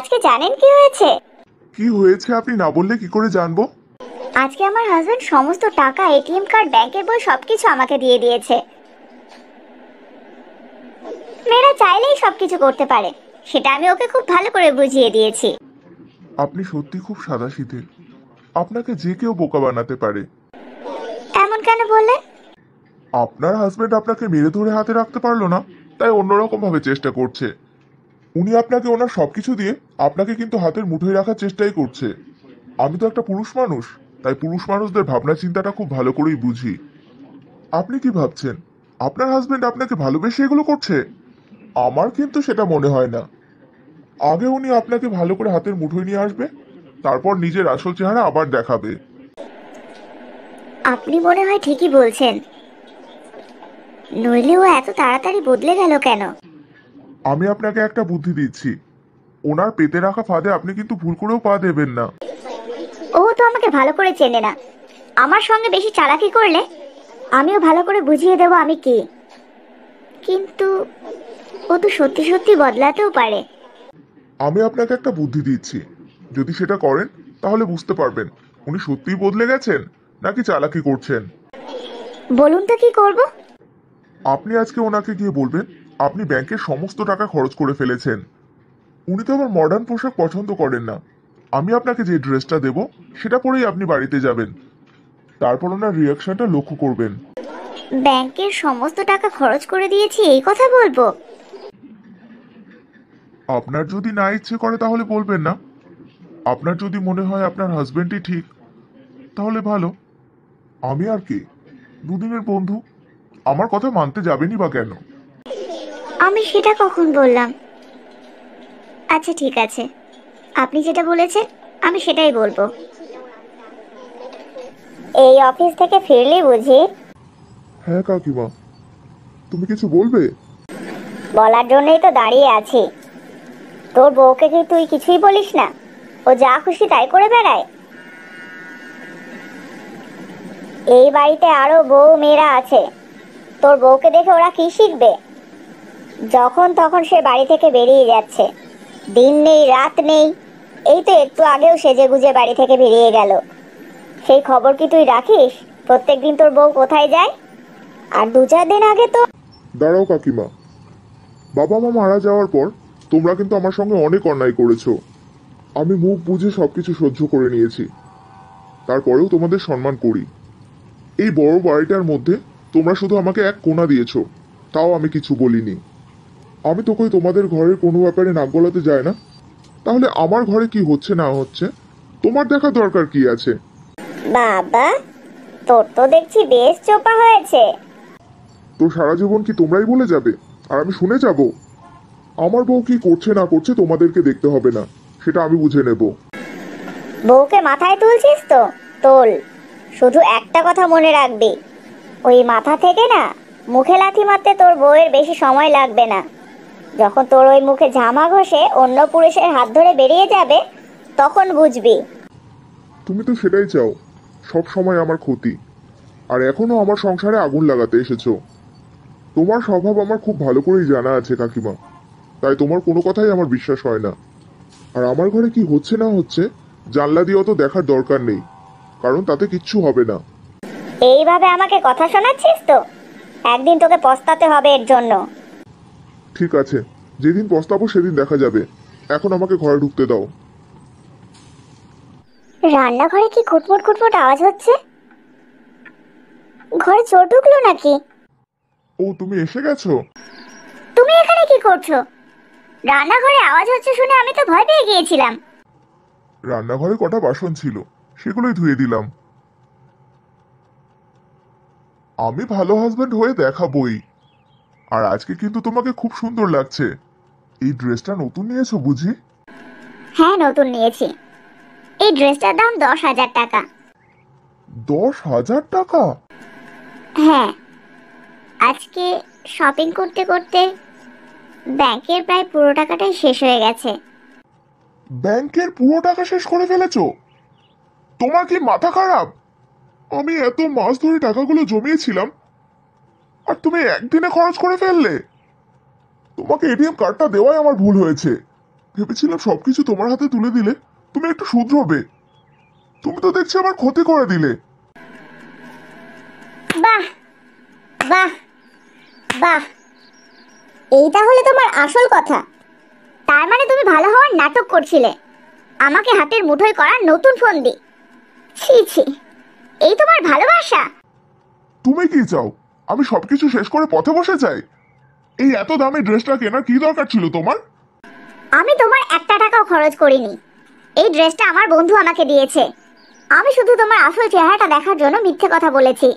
আজকে জানেন কি হয়েছে? কি হয়েছে আপনি না বললে কি করে জানবো? আজকে আমার হাজবেন্ড সমস্ত টাকা, এটিএম কার্ড, ব্যাংকের বই সবকিছু আমাকে দিয়ে দিয়েছে। মেয়েরা চাইলেই সবকিছু করতে পারে, সেটা আমি ওকে খুব ভালো করে বুঝিয়ে দিয়েছি। আপনি সত্যি খুব সাদাসিধে। আপনাকে যে কেউ বোকা বানাতে পারে। এমন কেন বললেন? আপনার হাজবেন্ড আপনাকে মেরে ধরে হাতে রাখতে পারলো না, তাই অন্যরকম ভাবে চেষ্টা করছে। উনি আপনাকে ওনার সবকিছু দিয়ে আপনাকে কিন্তু হাতের মুঠোয় রাখার চেষ্টাই করছে। আমি তো একটা পুরুষ মানুষ, তাই পুরুষ মানুষদের ভাবনা চিন্তাটা খুব ভালো করেই বুঝি। আপনি কি ভাবছেন আপনার হাজবেন্ড আপনাকে ভালোবেসে এগুলো করছে? আমার কিন্তু সেটা মনে হয় না। আগে উনি আপনাকে ভালো করে হাতের মুঠোয় নিয়ে আসবে, তারপর নিজের আসল চেহারা আবার দেখাবে। আপনি মনে হয় ঠিকই বলছেন, নইলে ও এত তাড়াতাড়ি বদলে গেল কেন? আমি আপনাকে একটা বুদ্ধি দিচ্ছি, ওনার পেতে রাখা ফাঁদে আপনি কিন্তু ভুল করেও পা দেবেন না। ও তো আমাকে ভালো করে চেনে না। আমার সঙ্গে বেশি চালাকি করলে আমিও ভালো করে বুঝিয়ে দেবো আমি কি। কিন্তু ও তো সত্যি সত্যি বদলাতেও পারে। আমি আপনাকে একটা বুদ্ধি দিচ্ছি, যদি সেটা করেন তাহলে বুঝতে পারবেন উনি সত্যিই বদলে গেছেন নাকি চালাকি করছেন। বলুন তো কি করব? আপনি আজকে ওনাকে গিয়ে বলবেন আপনি ব্যাংকের সমস্ত টাকা খরচ করে ফেলেছেন। উনি তো আবার মডার্ন পোশাক পছন্দ করেন না। আমি আপনাকে যে ড্রেসটা দেব সেটা পরেই আপনি বাড়িতে যাবেন। তারপর ওনার রিয়াকশনটা লক্ষ্য করবেন। ব্যাংকের সমস্ত টাকা খরচ করে দিয়েছি এই কথা বলবো? আপনার যদি না ইচ্ছে করে তাহলে বলবেন না। আপনার যদি মনে হয় আপনার হাজবেন্ডই ঠিক, তাহলে ভালো। আমি আর কি, দুদিনের বন্ধু, আমার কথা মানতে যাবেনই বা কেন? আমি সেটা কখন বললাম? আচ্ছা ঠিক আছে, আপনি যেটা বলেছেন আমি সেটাই বলবো। এই অফিস থেকে ফিরলি বুঝি? হ্যাঁ কাকিমা, তুমি কিছু বলবে? বলার জন্যই তো দাঁড়িয়ে আছি। তোর বউকে কি তুই কিছুই বলিস না? ও যা খুশি তাই করে বেড়ায়। এই বাড়িতে আরো বউ মেয়েরা আছে, তোর বউকে দেখে ওরা কি শিখবে? যখন তখন সে বাড়ি থেকে বেরিয়ে যাচ্ছে, দিন নেই রাত নেই। এই তো একটু আগেও সেজে গুজে বাড়ি থেকে বেরিয়ে গেল। সেই খবর কি তুই রাখিস প্রত্যেকদিন তোর বউ কোথায় যায়? আর 2-4 দিন আগে তো দাঁড়াও কাকিমা, বাবা মা মারা যাওয়ার পর তোমরা কিন্তু আমার সঙ্গে অনেক অন্যায় করেছো। আমি মুখ বুঝে সবকিছু সহ্য করে নিয়েছি, তারপরেও তোমাদের সম্মান করি। এই বড় বাড়িটার মধ্যে তোমরা শুধু আমাকে এক কোণা দিয়েছো, তাও আমি কিছু বলিনি। আমি তো কই তোমাদের ঘরের কোনো ব্যাপারে নাক গলাতে যায় না। তাহলে আমার ঘরে কি হচ্ছে না হচ্ছে তোমার দেখার দরকার কি আছে? বাবা, তোর তো দেখছি বেশ চোপা হয়েছে। তো সারা জীবন কি তোমরাই বলে যাবে আর আমি শুনে যাব? আমার বউ কি করছে না করছে তোমাদেরকে দেখতে হবে না, সেটা আমি বুঝে নেব। বউকে মাথায় তুলছিস তো তোল, শুধু একটা কথা মনে রাখবি, ওই মাথা থেকে না মুখে লাথি মারতে তোর বউয়ের বেশি সময় লাগবে না। যখন তোর ওই মুখে ঝামা ঘষে অন্য পুরুষের হাত ধরে বেরিয়ে যাবে, তখন বুঝবি। তুমি তো সেটাই চাও, সব সময় আমার ক্ষতি। আর এখনো আমার সংসারে আগুন লাগাতে এসেছো। তোমার স্বভাব আমার খুব ভালো করেই জানা আছে কাকিমা, তাই তোমার কোনো কথাই আমার বিশ্বাস হয় না। আর আমার ঘরে কি হচ্ছে না হচ্ছে জানলা দিয়ে অত দেখার দরকার নেই, কারণ তাতে কিচ্ছু হবে না। এইভাবে আমাকে কথা শোনাচ্ছিস তো, একদিন তোকে পস্তাতে হবে এর জন্য। ঠিক আছে, যেদিন পস্তাবো সেদিন দেখা যাবে। এখন আমাকে ঘরে ঢুকতে দাও। রান্নাঘরে কি খুটমুট খুটমুট আওয়াজ হচ্ছে? ঘরে চোর ঢুকলো নাকি? ও, তুমি এসে গেছো? তুমি এখানে কি করছো? রান্নাঘরে আওয়াজ হচ্ছে শুনে আমি তো ভয় পেয়ে গিয়েছিলাম। রান্নাঘরে কটা বাসন ছিল, সেগুলোই ধুয়ে দিলাম। আমি ভালো হাজবেন্ড হয়ে দেখাবই। আর আজকে কিন্তু তোমাকে খুব সুন্দর লাগছে। এই ড্রেসটা নতুন নিয়েছো বুঝি? হ্যাঁ, নতুন নিয়েছি। এই ড্রেসটার দাম 10,000 টাকা। 10,000 টাকা? হ্যাঁ, আজকে শপিং করতে করতে ব্যাংকের প্রায় পুরো টাকাটাই শেষ হয়ে গেছে। ব্যাংকের পুরো টাকা শেষ করে ফেলেছো? তোমার কি মাথা খারাপ? আমি এত মাস ধরে টাকাগুলো জমিয়েছিলাম, আর তুমি একদিনে খরচ করে ফেললে। তোমাকে এটিএম কার্ডটা দেওয়াই আমার ভুল হয়েছে। ভেবেছিলাম সবকিছু তোমার হাতে তুলে দিলে তুমি একটু শুধরবে। তুমি তো দেখছি আমার ক্ষতি করে দিলে। বাহ বাহ বাহ, এই তাহলে তোমার আসল কথা। তার মানে তুমি ভালো হওয়ার নাটক করছিলে আমাকে হাতের মুঠোয় করার নতুন ফোন দি। ছি ছি, এই তোমার ভালোবাসা? তুমি কি চাও আমি সবকিছু শেষ করে পথে বসে যাই? এই এত দামি ড্রেসটা কেনার কি দরকার ছিল তোমার? আমি তোমার একটা টাকাও খরচ করিনি। এই ড্রেসটা আমার বন্ধু আমাকে দিয়েছে। আমি শুধু তোমার আসল চেহারাটা দেখার জন্য মিথ্যে কথা বলেছি।